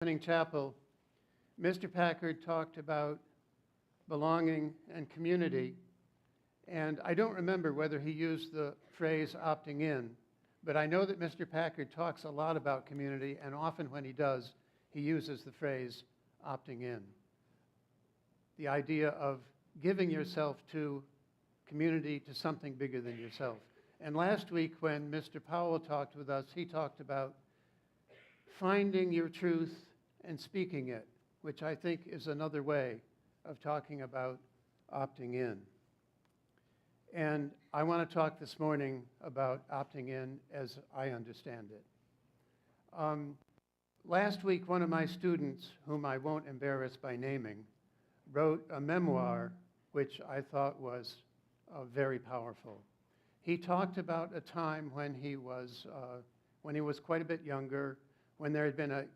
Opening chapel, Mr. Packard talked about belonging and community, and I don't remember whether he used the phrase opting in, but I know that Mr. Packard talks a lot about community, and often when he does, he uses the phrase opting in. The idea of giving yourself to community, to something bigger than yourself. And last week when Mr. Powell talked with us, he talked about finding your truth and speaking it, which I think is another way of talking about opting in. And I want to talk this morning about opting in as I understand it. Last week, one of my students, whom I won't embarrass by naming, wrote a memoir which I thought was very powerful. He talked about a time when he was quite a bit younger, when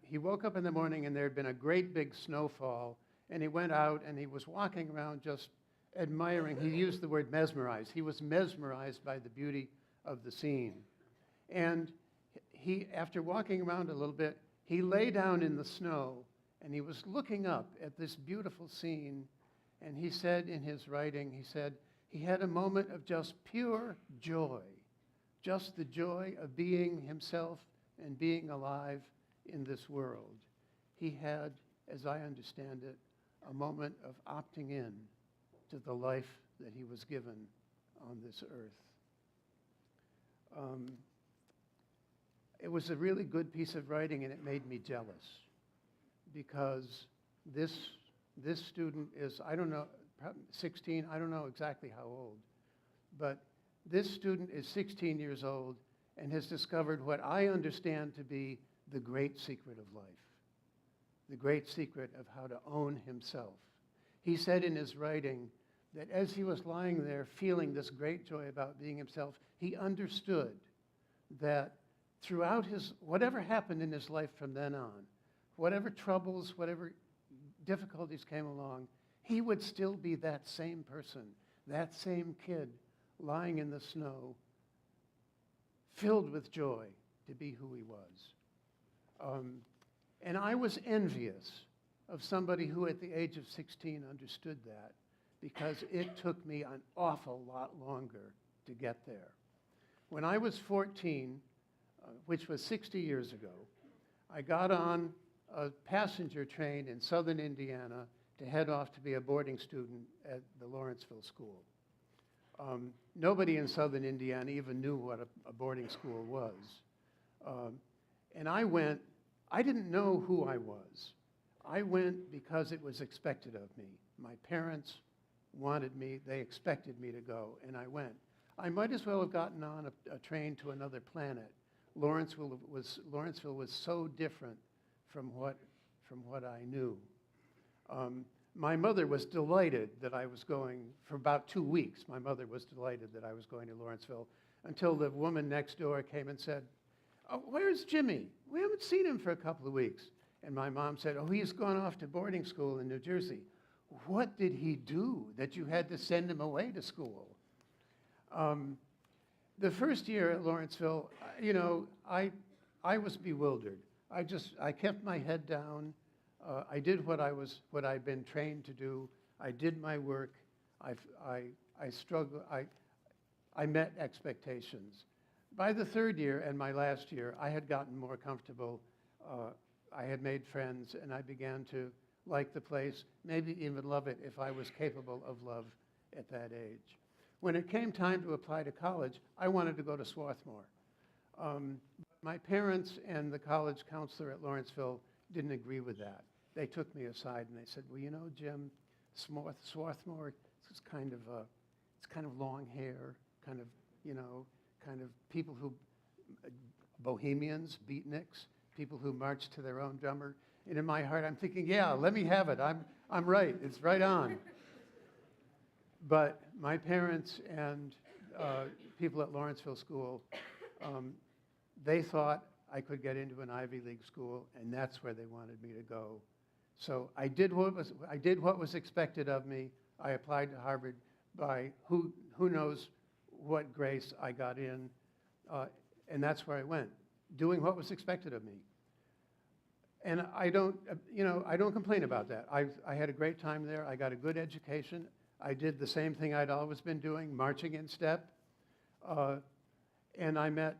he woke up in the morning and there had been a great big snowfall, and he went out and he was walking around just admiring. He used the word mesmerized. He was mesmerized by the beauty of the scene. And after walking around a little bit, he lay down in the snow and he was looking up at this beautiful scene. And he said in his writing, he had a moment of just pure joy, just the joy of being himself and being alive in this world. He had, as I understand it, a moment of opting in to the life that he was given on this earth. It was a really good piece of writing, and it made me jealous because this student is, I don't know, 16, I don't know exactly how old, but this student is 16 years old and has discovered what I understand to be the great secret of life, the great secret of how to own himself. He said in his writing that as he was lying there feeling this great joy about being himself, he understood that throughout whatever happened in his life from then on, whatever troubles, whatever difficulties came along, he would still be that same person, that same kid lying in the snow, filled with joy to be who he was. And I was envious of somebody who at the age of 16 understood that, because it took me an awful lot longer to get there. When I was 14, which was 60 years ago, I got on a passenger train in southern Indiana to head off to be a boarding student at the Lawrenceville School. Nobody in southern Indiana even knew what a boarding school was. And I didn't know who I was. I went because it was expected of me. My parents wanted me, they expected me to go, and I went. I might as well have gotten on a train to another planet. Lawrenceville was so different from what I knew. My mother was delighted that I was going, for about 2 weeks, my mother was delighted that I was going to Lawrenceville, until the woman next door came and said, "Oh, where's Jimmy? We haven't seen him for a couple of weeks." And my mom said, "Oh, he's gone off to boarding school in New Jersey." What did he do that you had to send him away to school? The first year at Lawrenceville, I was bewildered. I kept my head down. I did what I'd been trained to do. I did my work. I struggled. I met expectations. By the third year and my last year, I had gotten more comfortable. I had made friends, and I began to like the place, maybe even love it if I was capable of love at that age. When it came time to apply to college, I wanted to go to Swarthmore. My parents and the college counselor at Lawrenceville didn't agree with that. They took me aside and they said, "Well, Jim, Swarthmore, it's kind of long hair, kind of people who, bohemians, beatniks, people who march to their own drummer." And in my heart, I'm thinking, yeah, let me have it. I'm right. It's right on. But my parents and people at Lawrenceville School, they thought I could get into an Ivy League school, and that's where they wanted me to go. So I did what was expected of me. I applied to Harvard. By who knows what grace I got in, and that's where I went, doing what was expected of me. And I don't, I don't complain about that. I had a great time there. I got a good education. I did the same thing I'd always been doing, marching in step. And I met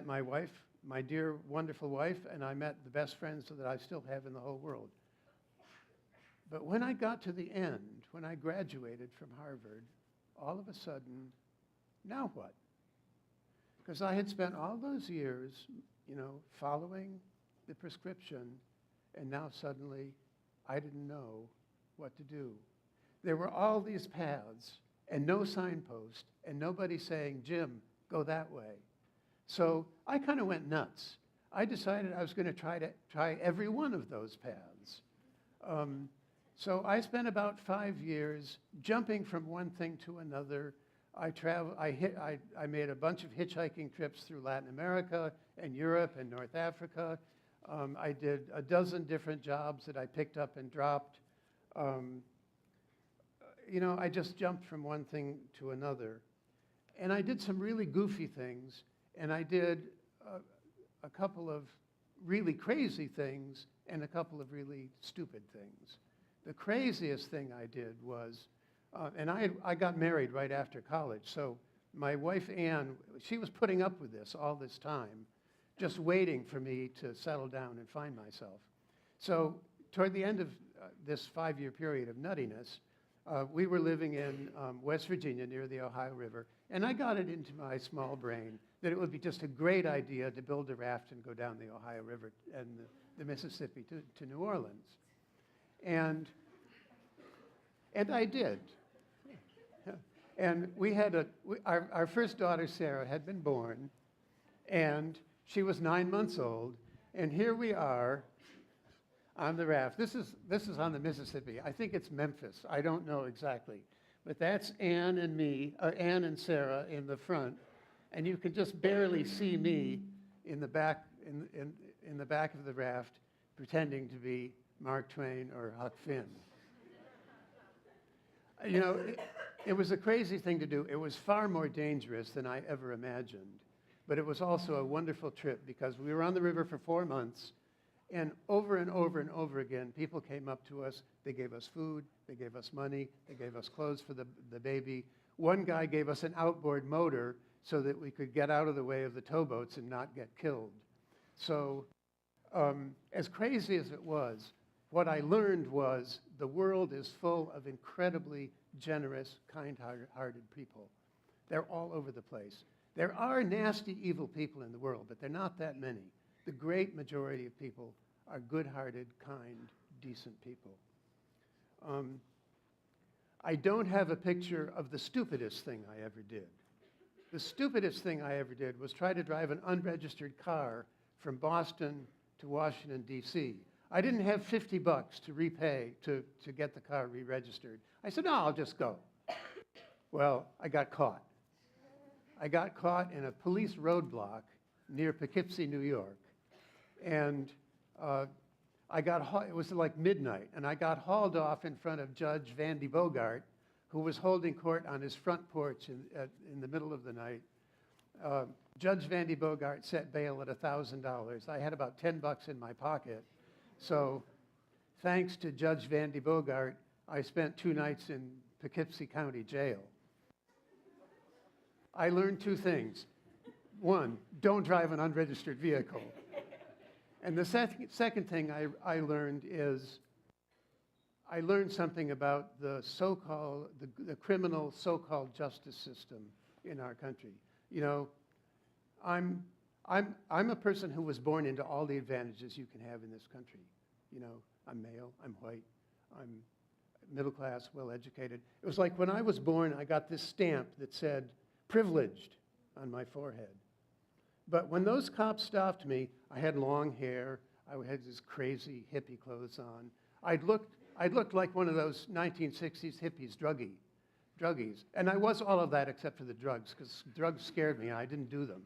my wife, my dear, wonderful wife, and I met the best friends that I still have in the whole world. But when I got to the end, when I graduated from Harvard, all of a sudden, now what? Because I had spent all those years, following the prescription, and now suddenly I didn't know what to do. There were all these paths and no signpost and nobody saying, Jim, go that way. So I kind of went nuts. I decided I was going to try every one of those paths. So I spent about 5 years jumping from one thing to another. I made a bunch of hitchhiking trips through Latin America and Europe and North Africa. I did a dozen different jobs that I picked up and dropped. I just jumped from one thing to another. And I did some really goofy things, and I did a couple of really crazy things and a couple of really stupid things. The craziest thing I did was, and I got married right after college, so my wife Ann, she was putting up with this all this time, just waiting for me to settle down and find myself. So toward the end of this 5-year period of nuttiness, we were living in West Virginia near the Ohio River, and I got it into my small brain that it would be just a great idea to build a raft and go down the Ohio River and the Mississippi to New Orleans. And I did. And we had our first daughter, Sarah, had been born, and she was 9 months old, and here we are on the raft. This is on the Mississippi. I think it's Memphis. I don't know exactly. But that's Ann and me, Ann and Sarah in the front, and you can just barely see me in the back in the back of the raft, pretending to be Mark Twain or Huck Finn. It was a crazy thing to do. It was far more dangerous than I ever imagined. But it was also a wonderful trip because we were on the river for 4 months, and over and over again, people came up to us. They gave us food, they gave us money, they gave us clothes for the baby. One guy gave us an outboard motor so that we could get out of the way of the towboats and not get killed. So as crazy as it was, what I learned was the world is full of incredibly generous, kind-hearted people. They're all over the place. There are nasty, evil people in the world, but they're not that many. The great majority of people are good-hearted, kind, decent people. I don't have a picture of the stupidest thing I ever did. The stupidest thing I ever did was try to drive an unregistered car from Boston to Washington, D.C. I didn't have $50 to repay to get the car re-registered. I said, no, I'll just go. Well, I got caught. I got caught in a police roadblock near Poughkeepsie, New York. And it was like midnight, and I got hauled off in front of Judge Vandy Bogart, who was holding court on his front porch in the middle of the night. Judge Vandy Bogart set bail at $1,000. I had about $10 in my pocket. So thanks to Judge Vandy Bogart, I spent 2 nights in Poughkeepsie County Jail. I learned 2 things. 1, don't drive an unregistered vehicle. And the second thing I learned is I learned something about the so-called, the criminal so-called justice system in our country. I'm a person who was born into all the advantages you can have in this country. I'm male, I'm white, I'm middle class, well educated. It was like when I was born, I got this stamp that said privileged on my forehead. But when those cops stopped me, I had long hair, I had this crazy hippie clothes on. I looked like one of those 1960s hippies, druggies. And I was all of that except for the drugs, because drugs scared me, I didn't do them.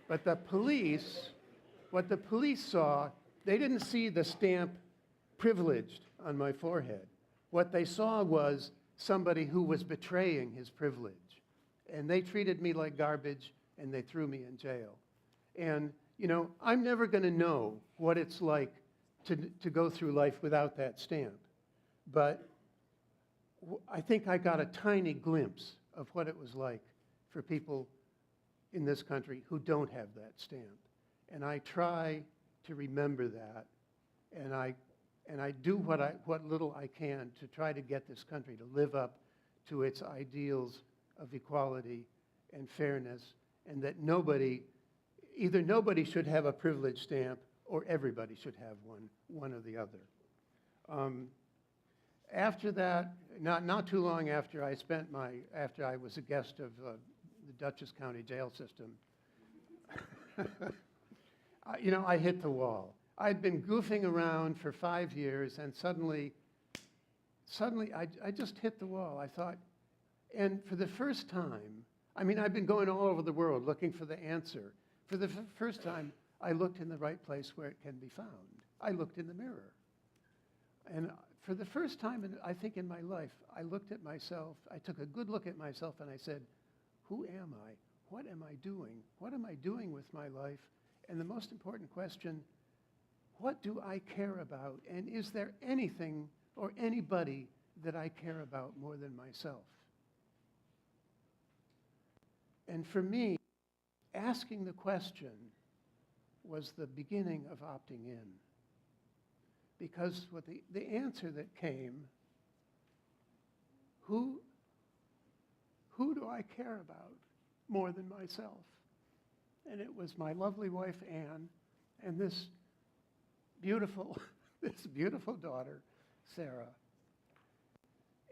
But what the police saw, they didn't see the stamp privileged on my forehead. What they saw was somebody who was betraying his privilege. And they treated me like garbage, and they threw me in jail. And You know, I'm never going to know what it's like to go through life without that stamp. But I think I got a tiny glimpse of what it was like for people in this country who don't have that stamp. And I try to remember that, and I do what little I can to try to get this country to live up to its ideals of equality and fairness, and that either nobody should have a privilege stamp or everybody should have one or the other. After that, not too long after after I was a guest of the Dutchess County jail system, you know, I hit the wall. I'd been goofing around for 5 years, and suddenly I just hit the wall. I thought, and for the first time, I mean, I've been going all over the world looking for the answer. For the first time, I looked in the right place where it can be found. I looked in the mirror. And for the first time, I think in my life, I looked at myself, I took a good look at myself, and I said, who am I? What am I doing? What am I doing with my life? And the most important question, what do I care about? And is there anything or anybody that I care about more than myself? And for me, asking the question was the beginning of opting in. Because with the answer that came, who do I care about more than myself? And it was my lovely wife, Anne, and this beautiful daughter, Sarah.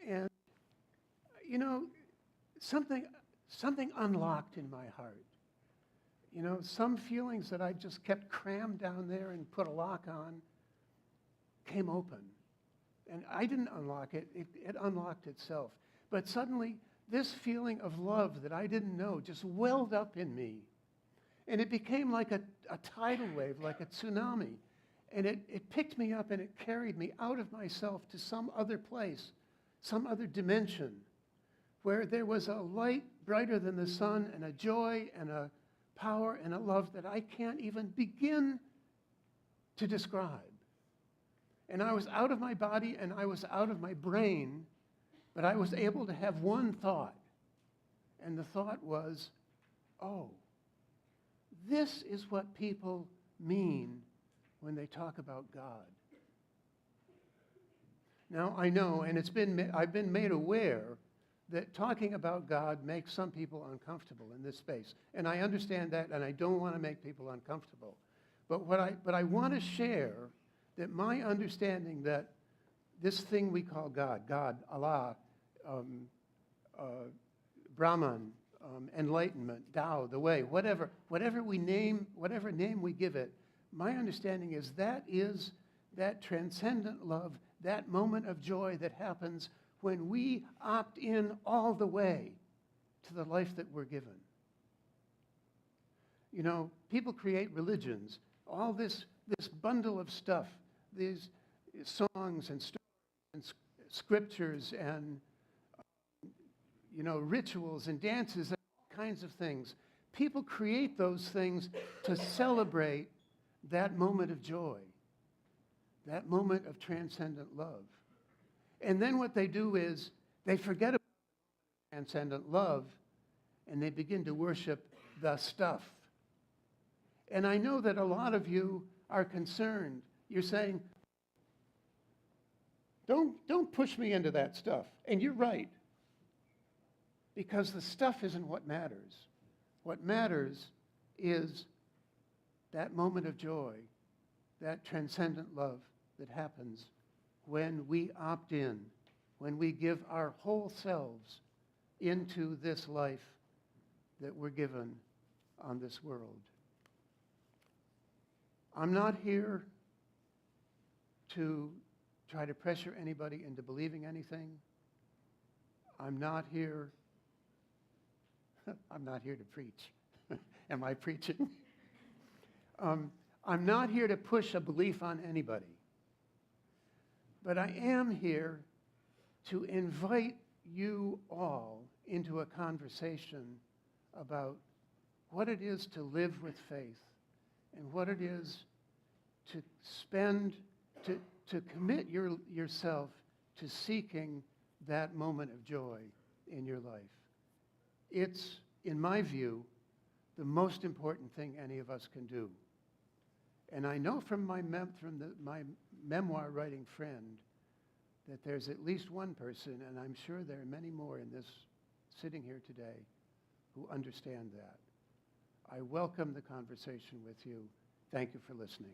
And, you know, something unlocked in my heart. You know, some feelings that I just kept crammed down there and put a lock on came open. And I didn't unlock it, it unlocked itself. But suddenly, this feeling of love that I didn't know just welled up in me. And it became like a tidal wave, like a tsunami. And it picked me up and it carried me out of myself to some other place, some other dimension, where there was a light brighter than the sun and a joy and a power and a love that I can't even begin to describe. And I was out of my body and I was out of my brain, but I was able to have one thought. And the thought was, oh, this is what people mean when they talk about God. Now, I know, and I've been made aware that talking about God makes some people uncomfortable in this space. And I understand that, and I don't want to make people uncomfortable. But I want to share that my understanding that this thing we call God, Allah, Brahman, enlightenment, Tao, the way, whatever name we give it, my understanding is that transcendent love, that moment of joy that happens when we opt in all the way to the life that we're given. You know, people create religions, all this bundle of stuff, these songs and stories and scriptures and you know, rituals and dances and all kinds of things. People create those things to celebrate that moment of joy, that moment of transcendent love. And then what they do is they forget about transcendent love and they begin to worship the stuff. And I know that a lot of you are concerned. You're saying, don't push me into that stuff. And you're right. Because the stuff isn't what matters. What matters is that moment of joy, that transcendent love that happens when we opt in, when we give our whole selves into this life that we're given on this world. I'm not here to try to pressure anybody into believing anything. I'm not here to preach. Am I preaching? I'm not here to push a belief on anybody. But I am here to invite you all into a conversation about what it is to live with faith and what it is to spend, to commit yourself to seeking that moment of joy in your life. It's, in my view, the most important thing any of us can do. And I know from my memoir writing friend that there's at least one person, and I'm sure there are many more in this sitting here today, who understand that. I welcome the conversation with you. Thank you for listening.